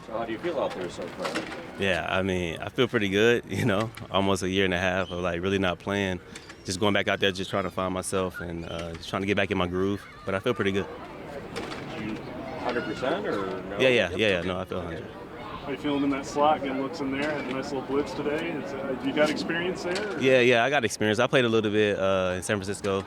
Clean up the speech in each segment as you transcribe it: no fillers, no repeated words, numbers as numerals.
So how do you feel out there so far? Yeah, I mean, I feel pretty good, almost a year and a half of like really not playing, just going back out there, just trying to find myself and just trying to get back in my groove. But I feel pretty good. You 100% or no? Yeah. No, I feel 100. How you feeling in that slot? Getting looks in there. Had a nice little blitz today. You got experience there? Or? Yeah, I got experience. I played a little bit in San Francisco.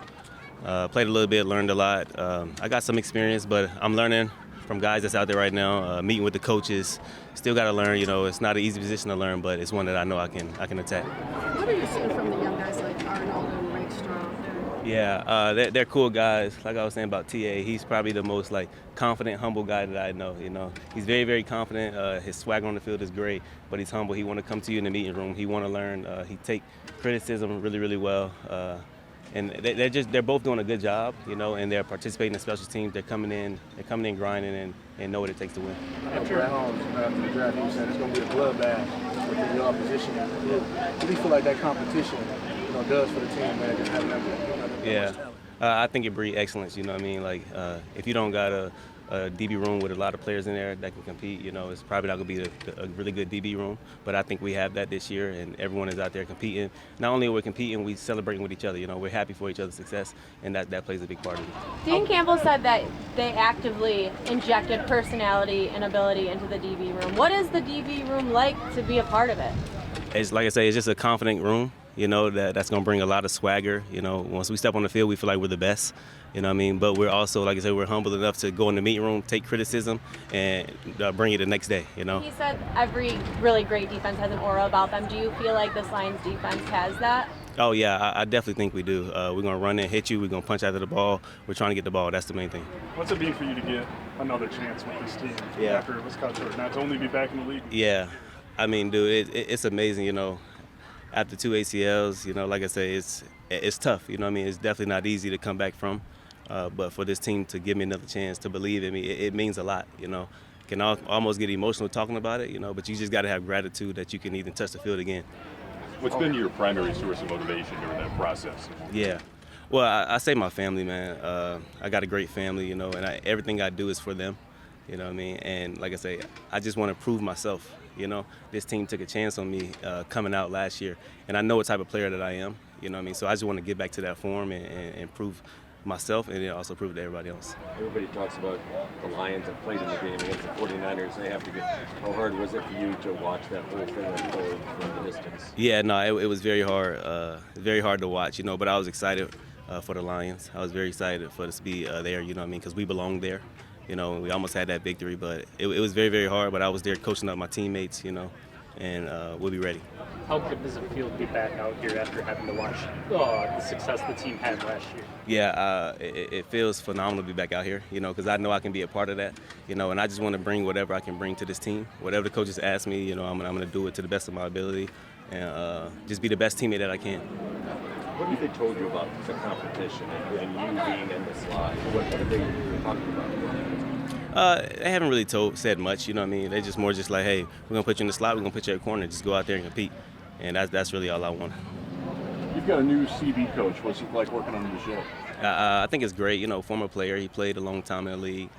Played a little bit, learned a lot. I got some experience, but I'm learning from guys that's out there right now, meeting with the coaches. Still got to learn. It's not an easy position to learn, but it's one that I know I can attack. What are you seeing from the young guys like Arnold and Rakestraw? Yeah, they're cool guys. Like I was saying about TA, he's probably the most confident, humble guy that I know. He's very, very confident. His swagger on the field is great, but he's humble. He want to come to you in the meeting room. He want to learn. He take criticism really, really well. And they're both doing a good job, and they're participating in special teams. They're coming in grinding and know what it takes to win. Brad Holmes, after the draft, he said it's going to be a bloodbath within your opposition. What do you feel like that competition, does for the team, man? Just having that, I think it breeds excellence. If you don't got a DB room with a lot of players in there that can compete, it's probably not going to be a really good DB room. But I think we have that this year, and everyone is out there competing. Not only are we competing, we celebrating with each other. We're happy for each other's success, and that plays a big part of it. Dean Campbell said that they actively injected personality and ability into the DB room. What is the DB room like to be a part of it? It's like I say, it's just a confident room. That's going to bring a lot of swagger. Once we step on the field, we feel like we're the best. But we're also, like I said, we're humble enough to go in the meeting room, take criticism, and bring it the next day. He said every really great defense has an aura about them. Do you feel like this Lions defense has that? Oh, yeah, I definitely think we do. We're going to run in, hit you. We're going to punch after the ball. We're trying to get the ball. That's the main thing. What's it mean for you to get another chance with this team after it was cut short, not to only be back in the league? Yeah. I mean, dude, it's amazing, After 2 ACLs, like I say, it's tough. It's definitely not easy to come back from. But for this team to give me another chance, to believe in me, it means a lot. Can almost get emotional talking about it. But you just got to have gratitude that you can even touch the field again. What's been your primary source of motivation during that process? Yeah. Well, I say my family, man. I got a great family, and everything I do is for them. And like I say, I just want to prove myself. This team took a chance on me coming out last year, and I know what type of player that I am. So I just want to get back to that form and prove myself, and then also prove it to everybody else. Everybody talks about the Lions have played in the game against the 49ers. They have to get. How hard was it for you to watch that whole thing unfold from the distance? Yeah, no, it was very hard. Very hard to watch, but I was excited for the Lions. I was very excited for us to be there, because we belong there. We almost had that victory, but it was very, very hard. But I was there coaching up my teammates, and we'll be ready. How good does it feel to be back out here after having to watch the success the team had last year? Yeah, it feels phenomenal to be back out here, because I know I can be a part of that, and I just want to bring whatever I can bring to this team. Whatever the coaches ask me, I'm going to do it to the best of my ability and just be the best teammate that I can. What have they told you about the competition and you being in the slot? What have they talking about? They haven't really said much, They just more like, hey, we're going to put you in the slot, we're going to put you at corner, just go out there and compete. And that's really all I want. You've got a new CB coach. What's it like working under the show? I think it's great. Former player. He played a long time in the league.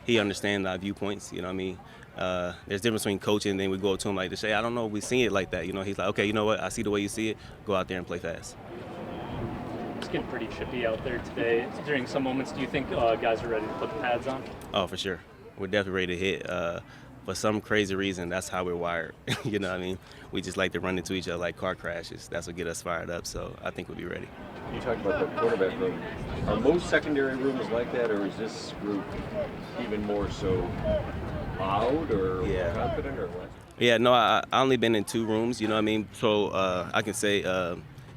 He understands our viewpoints. There's a difference between coaching and then we go to him like this. Hey, I don't know if we see it like that. He's like, okay, you know what? I see the way you see it. Go out there and play fast. It's getting pretty chippy out there today. During some moments, do you think guys are ready to put the pads on? Oh, for sure. We're definitely ready to hit. For some crazy reason, that's how we're wired. We just like to run into each other like car crashes. That's what gets us fired up. So I think we'll be ready. You talked about the quarterback room. Are most secondary rooms like that, or is this group even more so loud or confident, or what? Yeah, no, I only been in 2 rooms. So I can say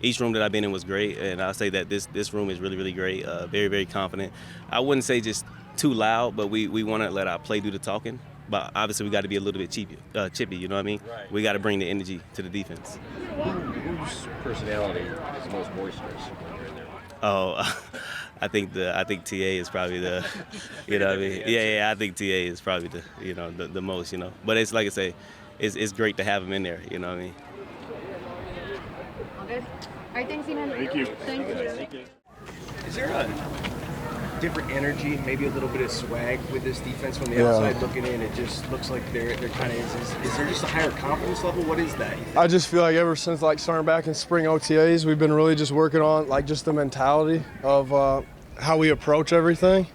each room that I've been in was great, and I'll say that this room is really, really great. Very, very confident. I wouldn't say just too loud, but we want to let our play do the talking. But obviously, we got to be a little bit chippy. Right. We got to bring the energy to the defense. Whose personality is most boisterous? Oh, I think TA is probably the, Yeah, I think TA is probably the most, But it's like I say, it's great to have him in there, All good. All right, thanks, Emmanuel. Thank you. Thank you. Is there different energy, maybe a little bit of swag with this defense from the outside looking in. It just looks like they're kind of is there just a higher confidence level? What is that? I just feel like ever since like starting back in spring OTAs, we've been really just working on like just the mentality of how we approach everything.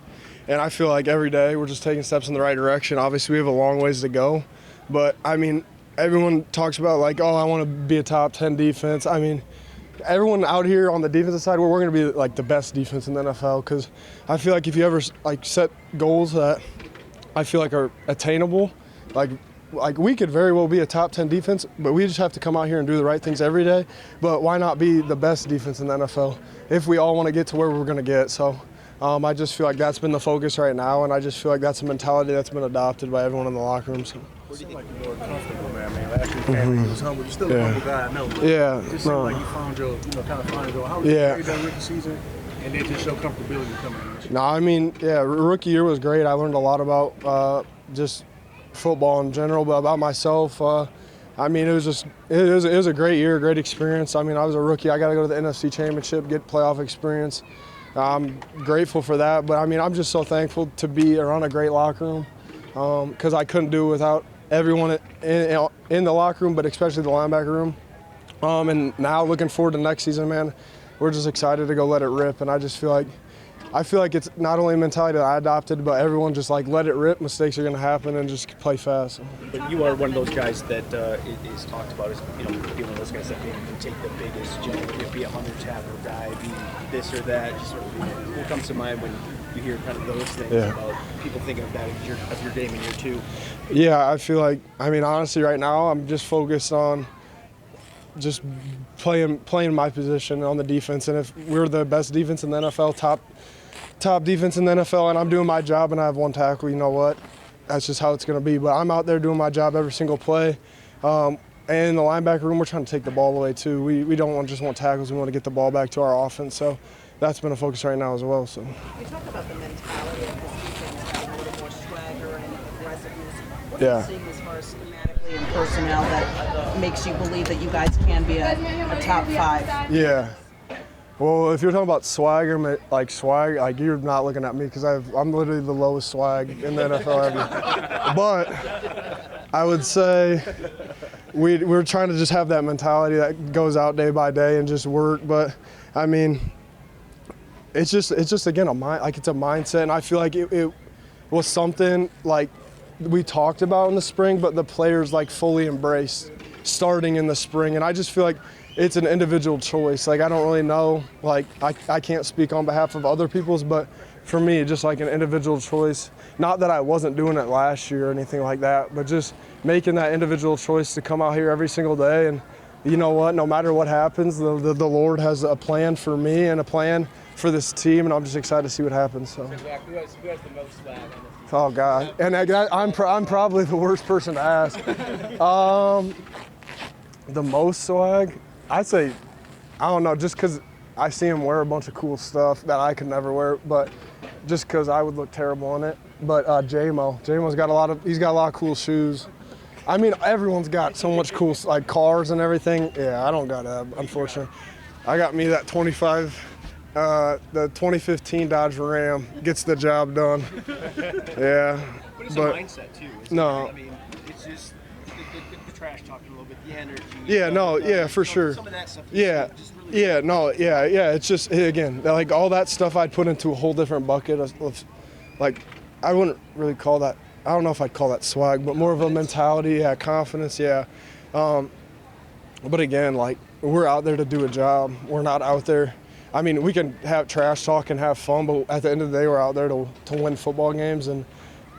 And I feel like every day we're just taking steps in the right direction. Obviously, we have a long ways to go. But, I mean, everyone talks about, like, oh, I want to be a top 10 defense. I mean, everyone out here on the defensive side, we're going to be, like, the best defense in the NFL because I feel like if you ever, like, set goals that I feel like are attainable, like we could very well be a top 10 defense, but we just have to come out here and do the right things every day. But why not be the best defense in the NFL if we all want to get to where we're going to get? So I just feel like that's been the focus right now, and I just feel like that's a mentality that's been adopted by everyone in the locker room. So. Where do you think you're more comfortable, man? Last year, family was humble. You're still a humble guy, I know. But Yeah. it just seemed like you found your, kind of found your. How was you that rookie season, and then just show comfortability coming in? No, I mean, rookie year was great. I learned a lot about just football in general, but about myself. I mean, it was a great year, great experience. I mean, I was a rookie. I got to go to the NFC Championship, get playoff experience. I'm grateful for that, but I mean, I'm just so thankful to be around a great locker room because I couldn't do it without everyone in the locker room, but especially the linebacker room. And now looking forward to next season, man, we're just excited to go let it rip. And I just feel like it's not only a mentality that I adopted, but everyone just like let it rip. Mistakes are going to happen and just play fast. But you are one of those guys that is talked about as being one of those guys that maybe can take the biggest jump, be a 100-tackle guy, be this or that. Just sort of, what comes to mind when you hear kind of those things about people thinking of that of your game in year two? Yeah, I feel like, I mean, honestly, right now I'm just focused on just playing my position on the defense. And if we're the best defense in the NFL, top defense in the NFL, and I'm doing my job and I have one tackle, you know what? That's just how it's going to be. But I'm out there doing my job every single play. And in the linebacker room, we're trying to take the ball away too. We don't just want tackles. We want to get the ball back to our offense. So that's been a focus right now as well. So. You talk about the mentality of this defense, having a little more swagger and aggressiveness. What Yeah. are you seeing as far as schematically and personnel that makes you believe that you guys can be a top 5? Yeah. Well, if you're talking about swagger, like you're not looking at me because I'm literally the lowest swag in the NFL ever. But I would say we're trying to just have that mentality that goes out day by day and just work. But I mean, it's just again it's a mindset, and I feel like it was something like we talked about in the spring, but the players like fully embraced starting in the spring, and I just feel like it's an individual choice. Like, I don't really know, like, I can't speak on behalf of other people's, but for me, just like an individual choice. Not that I wasn't doing it last year or anything like that, but just making that individual choice to come out here every single day. And you know what, no matter what happens, the Lord has a plan for me and a plan for this team, and I'm just excited to see what happens. So. Jack, who has the most swag on this team? Oh, God. And I'm probably the worst person to ask. The most swag? I'd say, I don't know, just because I see him wear a bunch of cool stuff that I could never wear, but just because I would look terrible in it. But J-Mo's got a lot of cool shoes. I mean, everyone's got so much cool, like cars and everything. Yeah, I don't got that, unfortunately. I got me that 25, the 2015 Dodge Ram gets the job done. Yeah. But it's a mindset too. No. I mean, it's just the trash talking a little bit, the energy. Yeah, no, yeah, for sure. Some of that stuff. Yeah, yeah, no, yeah. It's just, again, like all that stuff I'd put into a whole different bucket of like, I wouldn't really call that, I don't know if I'd call that swag, but more of a mentality, confidence, yeah. But again, like, we're out there to do a job. We're not out there. I mean, we can have trash talk and have fun, but at the end of the day, we're out there to win football games. And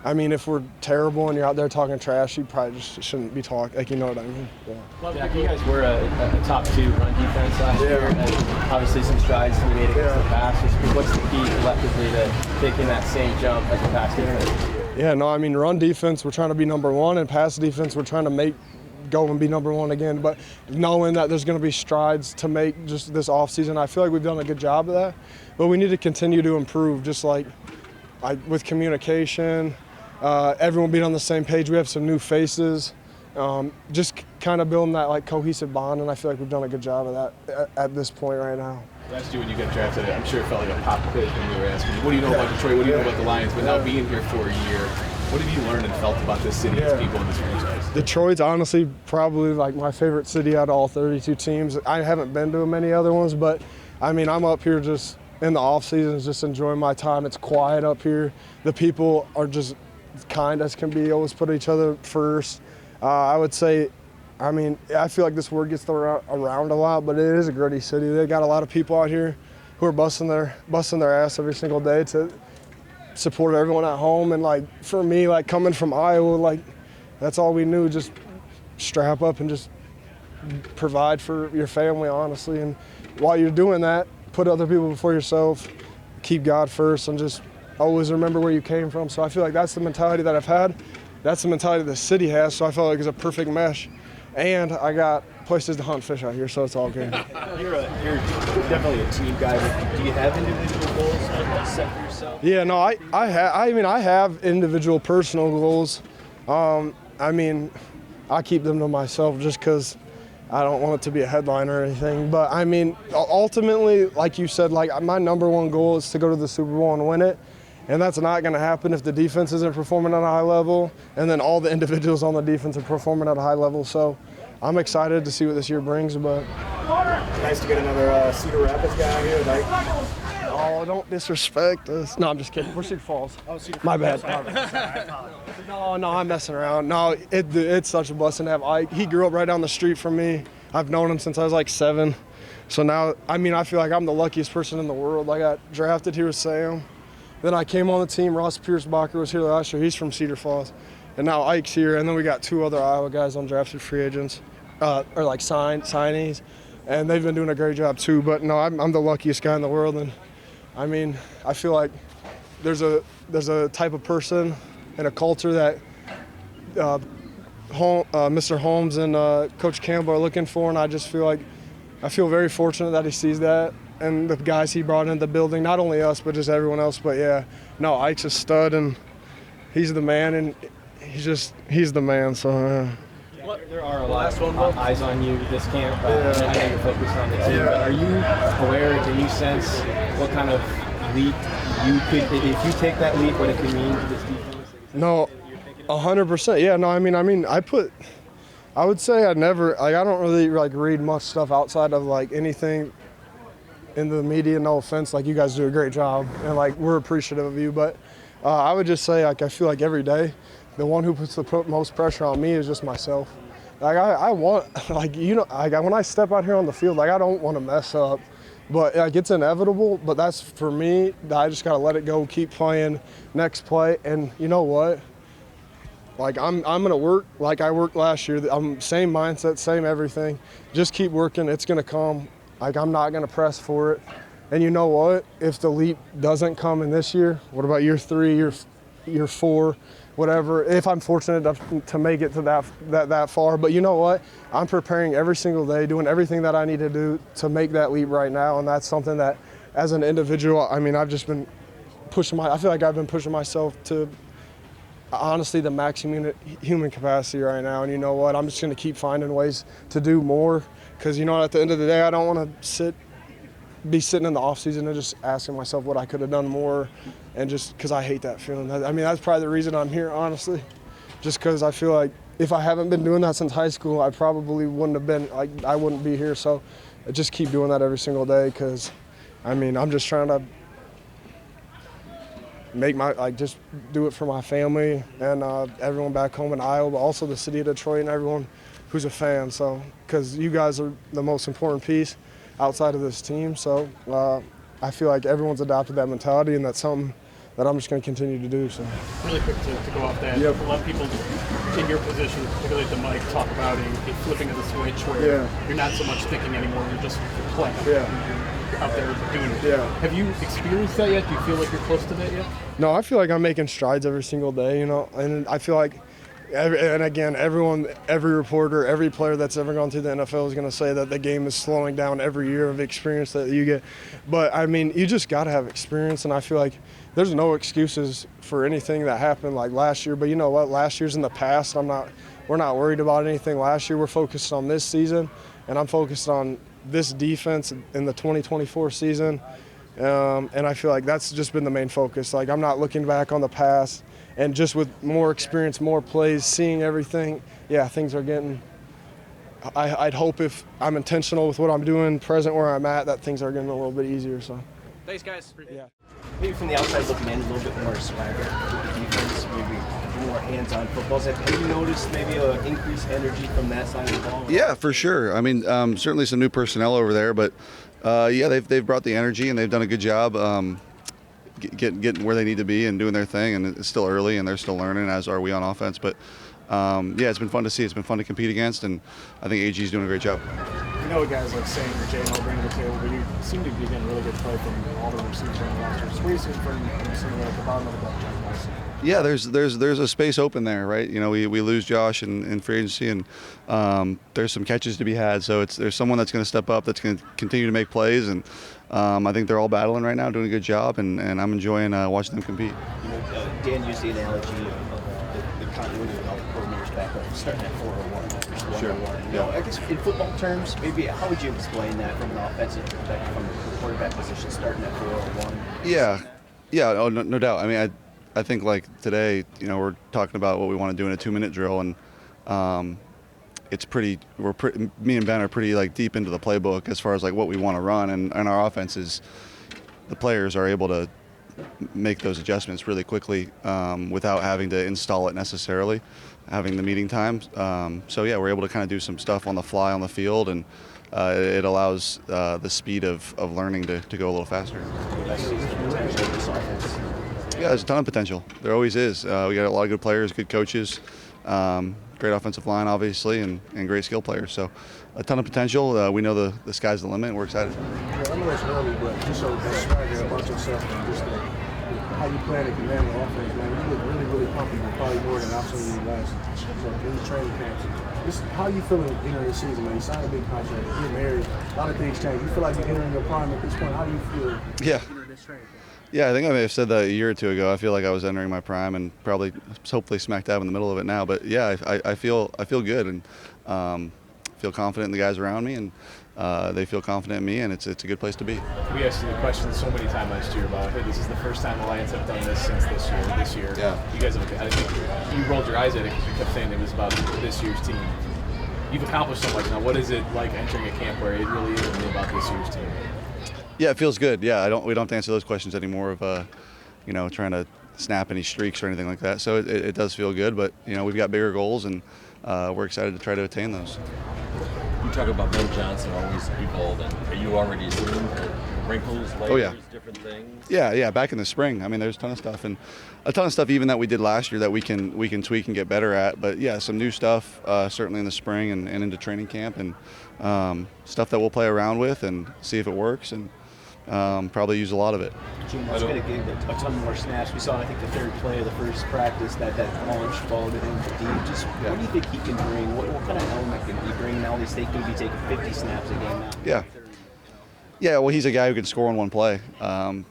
I mean, if we're terrible and you're out there talking trash, you probably just shouldn't be talking. Like, you know what I mean? Yeah. Jack, you guys were a top 2 run defense last year, and obviously some strides to be made against the pass. Just what's the key collectively to taking that same jump as a pass defense? Yeah, no, I mean, run defense, we're trying to be number 1, and pass defense, we're trying to go and be number 1 again. But knowing that there's going to be strides to make just this offseason, I feel like we've done a good job of that. But we need to continue to improve, just like with communication. Everyone being on the same page. We have some new faces, just kind of building that like cohesive bond, and I feel like we've done a good job of that at this point right now. Last year when you got drafted, I'm sure it felt like a pop quiz when we were asking you, what do you know about Detroit? What do you know about the Lions? But now being here for a year, what have you learned and felt about this city, its people, and this franchise? Detroit's honestly probably like my favorite city out of all 32 teams. I haven't been to many other ones, but I mean, I'm up here just in the off seasons, just enjoying my time. It's quiet up here. The people are just kind as can be, always put each other first. I would say, I mean, I feel like this word gets around a lot, but it is a gritty city. They got a lot of people out here who are busting their ass every single day to support everyone at home. And like for me, like coming from Iowa, like that's all we knew, just strap up and just provide for your family, honestly. And while you're doing that, put other people before yourself, keep God first, and just always remember where you came from. So I feel like that's the mentality that I've had. That's the mentality the city has, so I felt like it's a perfect mesh. And I got places to hunt fish out here, so it's all good. You're definitely a team guy, but do you have individual goals set for yourself? Yeah, no, I have individual personal goals. I mean, I keep them to myself just because I don't want it to be a headline or anything. But I mean, ultimately, like you said, like my number one goal is to go to the Super Bowl and win it. And that's not going to happen if the defense isn't performing at a high level, and then all the individuals on the defense are performing at a high level. So I'm excited to see what this year brings. But nice to get another Cedar Rapids guy here tonight. Oh, don't disrespect us. No, I'm just kidding. We're Cedar Falls. Oh, Cedar My Falls. bad. No, I'm messing around. No, it's such a blessing to have Ike. He grew up right down the street from me. I've known him since I was like 7. So now, I mean, I feel like I'm the luckiest person in the world. I got drafted here with Sam. Then I came on the team. Ross Pierce-Bacher was here last year. He's from Cedar Falls. And now Ike's here. And then we got 2 other Iowa guys undrafted free agents, or like signees. And they've been doing a great job too. But no, I'm the luckiest guy in the world. And I mean, I feel like there's a type of person and a culture that Mr. Holmes and Coach Campbell are looking for. And I just feel like I feel very fortunate that he sees that. And the guys he brought into the building, not only us, but just everyone else. But yeah, no, Ike's a stud, and he's the man, and he's the man. So there are a lot of eyes on you this camp. I know you're focused on the team, but are you aware? Can you sense what kind of leap you could, if you take that leap, what it could mean to this defense? No, 100%. Yeah, no, I mean, I would say I don't really like read much stuff outside of like anything in the media. No offense, like you guys do a great job, and like we're appreciative of you. But I would just say, like, I feel like every day, the one who puts the most pressure on me is just myself. Like I want, like, you know, like when I step out here on the field, like I don't want to mess up, but like it's inevitable. But that's for me. I just gotta let it go, keep playing, next play, and you know what? Like I'm gonna work like I worked last year. I'm same mindset, same everything. Just keep working. It's gonna come. Like I'm not gonna press for it. And you know what? If the leap doesn't come in this year, what about year 3, year 4, whatever? If I'm fortunate enough to make it to that far, but you know what? I'm preparing every single day, doing everything that I need to do to make that leap right now. And that's something that, as an individual, I mean, I've just been pushing I feel like I've been pushing myself to honestly the maximum human capacity right now. And you know what? I'm just gonna keep finding ways to do more. Because, you know, at the end of the day, I don't want to be sitting in the off season and just asking myself what I could have done more, and just because I hate that feeling. I mean, that's probably the reason I'm here, honestly, just because I feel like if I haven't been doing that since high school, I probably wouldn't have been, like, I wouldn't be here. So I just keep doing that every single day because, I mean, I'm just trying to just do it for my family and everyone back home in Iowa, but also the city of Detroit and everyone who's a fan. So, because you guys are the most important piece outside of this team. So I feel like everyone's adopted that mentality, and that's something that I'm just going to continue to do. So really quick to go off that, a lot of people in your position, particularly at the mic, talk about a flipping of the switch where you're not so much thinking anymore, you're just playing. You're out there doing it. Have you experienced that yet? Do you feel like you're close to that yet? No, I feel like I'm making strides every single day, you know, and I feel like and again, every reporter, every player that's ever gone through the NFL is going to say that the game is slowing down every year of experience that you get. But, I mean, you just got to have experience, and I feel like there's no excuses for anything that happened like last year. But you know what? Last year's in the past. We're not worried about anything last year. We're focused on this season, and I'm focused on this defense in the 2024 season. And I feel like that's just been the main focus. Like, I'm not looking back on the past, and just with more experience, more plays, seeing everything, yeah, things are getting – I'd hope if I'm intentional with what I'm doing, present where I'm at, that things are getting a little bit easier. So. Thanks, guys. Yeah. Maybe from the outside looking in, a little bit more swagger with the defense, maybe more hands-on footballs. Have you noticed maybe an increased energy from that side of the ball? Yeah, for sure. I mean, certainly some new personnel over there, but yeah, they've brought the energy and they've done a good job getting where they need to be and doing their thing. And it's still early and they're still learning, as are we on offense. But yeah, it's been fun to see. It's been fun to compete against, and I think AG's doing a great job. You know what guys like saying or Jay will bring to the table, but you seem to be getting really good play from all the receivers on the roster. What do you see from some of the bottom of the depth chart guys? Yeah, there's a space open there, right? You know, we lose Josh in free agency, and there's some catches to be had. So there's someone that's going to step up, that's going to continue to make plays, and I think they're all battling right now, doing a good job, and I'm enjoying watching them compete. You know, Dan used the analogy of the continuity of all the coordinators back up, starting at 401. Sure. You know, I guess in football terms, maybe how would you explain that from an offensive perspective, from the quarterback position, starting at 401? Yeah. Oh, no doubt. I mean, I think like today, you know, we're talking about what we want to do in a 2-minute drill, and it's pretty. Me and Ben are pretty like deep into the playbook as far as like what we want to run, and our offense is, the players are able to make those adjustments really quickly without having to install it necessarily, having the meeting times. So yeah, we're able to kind of do some stuff on the fly on the field, and it allows the speed of learning to go a little faster. Yeah, there's a ton of potential. There always is. We got a lot of good players, good coaches, great offensive line, obviously, and great skill players. So a ton of potential. We know the sky's the limit, and we're excited. Yeah, I know it's early, but just so swagger about yourself and just how you plan to command the offense, man. You look really, really comfortable, probably more than I've seen you last. So in the training camps, just how you feeling entering the season, man? You signed a big contract, you're married, a lot of things change. You feel like you're entering your prime at this point. How do you feel entering this training camp? Yeah, I think I may have said that a year or two ago. I feel like I was entering my prime, and probably, hopefully, smack dab in the middle of it now. But yeah, I feel good, and feel confident in the guys around me, and they feel confident in me, and it's a good place to be. We asked you the question so many times last year about, hey, this is the first time the Lions have done this since this year. This year, yeah. You guys have. I think you rolled your eyes at it because you kept saying it was about this year's team. You've accomplished so much now. What is it like entering a camp where it really is only about this year's team? Yeah, it feels good. Yeah, we don't have to answer those questions anymore of, you know, trying to snap any streaks or anything like that. So it does feel good, but you know, we've got bigger goals, and we're excited to try to attain those. You talk about Ben Johnson always evolving. Are you already seeing wrinkles, layers, different things? Yeah. Back in the spring, I mean, there's a ton of stuff, and a ton of stuff even that we did last year that we can tweak and get better at. But yeah, some new stuff certainly in the spring and into training camp, and stuff that we'll play around with and see if it works, and probably use a lot of it. Jim, that's going to give a ton more snaps. We saw, I think, the third play of the first practice, that launch ball to him deep. Just what do you think he can bring? What kind of element can he bring now? He's going to be taking 50 snaps a game now. Yeah, well, he's a guy who can score in one play, and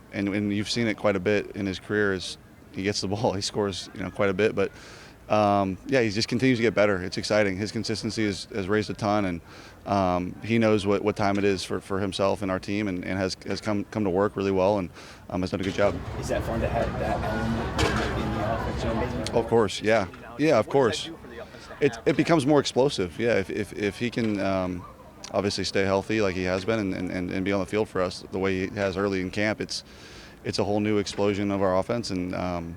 you've seen it quite a bit in his career. As he gets the ball, he scores, you know, quite a bit. But yeah, he just continues to get better. It's exciting. His consistency has raised a ton, and he knows what time it is for himself and our team, and has come to work really well, and has done a good job. Is that fun to have that element in the offense? Of course, yeah, of course. It becomes more explosive. Yeah, if he can obviously stay healthy like he has been, and be on the field for us the way he has early in camp, it's a whole new explosion of our offense, and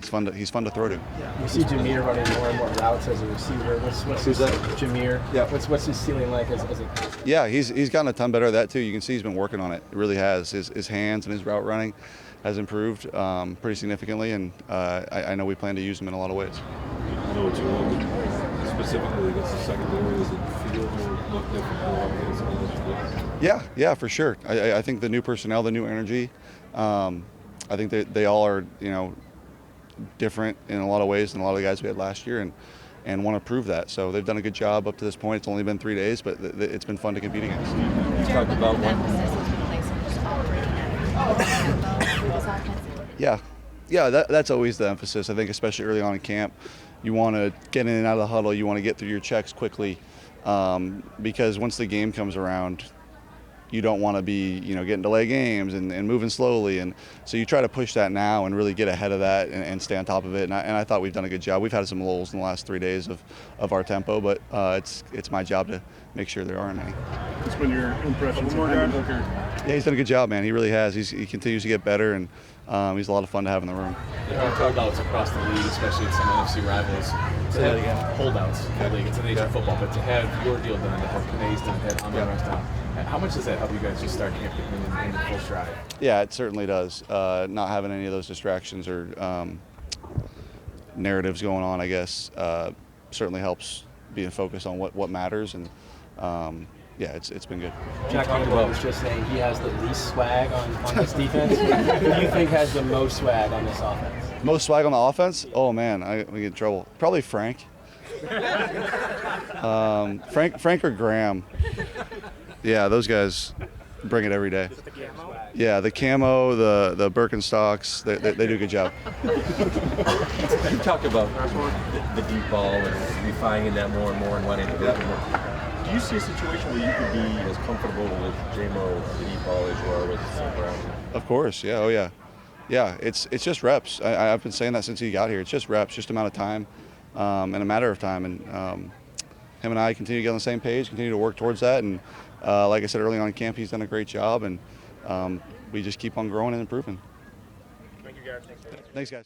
he's fun to throw to. We see Jameer running more and more routes as a receiver. What's Who's that? Jameer. Yeah. What's his ceiling like as a? Yeah, he's gotten a ton better at that too. You can see he's been working on it. It really has. His hands and his route running has improved pretty significantly, and I know we plan to use him in a lot of ways. I know what you want specifically against the secondary. Does it feel or look different? Yeah, for sure. I think the new personnel, the new energy. I think they all are, you know, different in a lot of ways than a lot of the guys we had last year, and want to prove that. So they've done a good job up to this point. It's only been 3 days, but it's been fun to compete against. You talked about Yeah, that's always the emphasis. I think especially early on in camp, you want to get in and out of the huddle. You want to get through your checks quickly, because once the game comes around, you don't want to be, getting delay games and moving slowly. And so you try to push that now and really get ahead of that and stay on top of it. And I thought we've done a good job. We've had some lulls in the last 3 days of our tempo, but it's my job to make sure there aren't any. What's been your impressions of Emmanuel Moseley? Yeah, he's done a good job, man. He really has. He continues to get better, and he's a lot of fun to have in the room. There are holdouts across the league, especially at some NFC rivals. To have holdouts in the league, it's an age of football, but to have your deal done, to have Panay's done, to have Amon Ross done, how much does that help you guys just start camp in full stride? Yeah, it certainly does. Not having any of those distractions or narratives going on, I guess, certainly helps being focused on what matters. And yeah, it's been good. Jack Campbell was just saying he has the least swag on this defense. Who do you think has the most swag on this offense? Most swag on the offense? Oh man, we get in trouble. Probably Frank. Frank or Graham. Yeah, those guys bring it every day. Yeah, the camo, the Birkenstocks, they do a good job. You talked about the deep ball and refining that more and more and letting it go. Do you see a situation where you could be as comfortable with J-Mo the deep ball as you are with St. Brown? Of course, yeah, oh yeah. Yeah, it's just reps. I've been saying that since he got here. It's just reps, just amount of time, and a matter of time. And him and I continue to get on the same page, continue to work towards that. And like I said early on in camp, he's done a great job, and we just keep on growing and improving. Thank you, guys. Thanks, guys.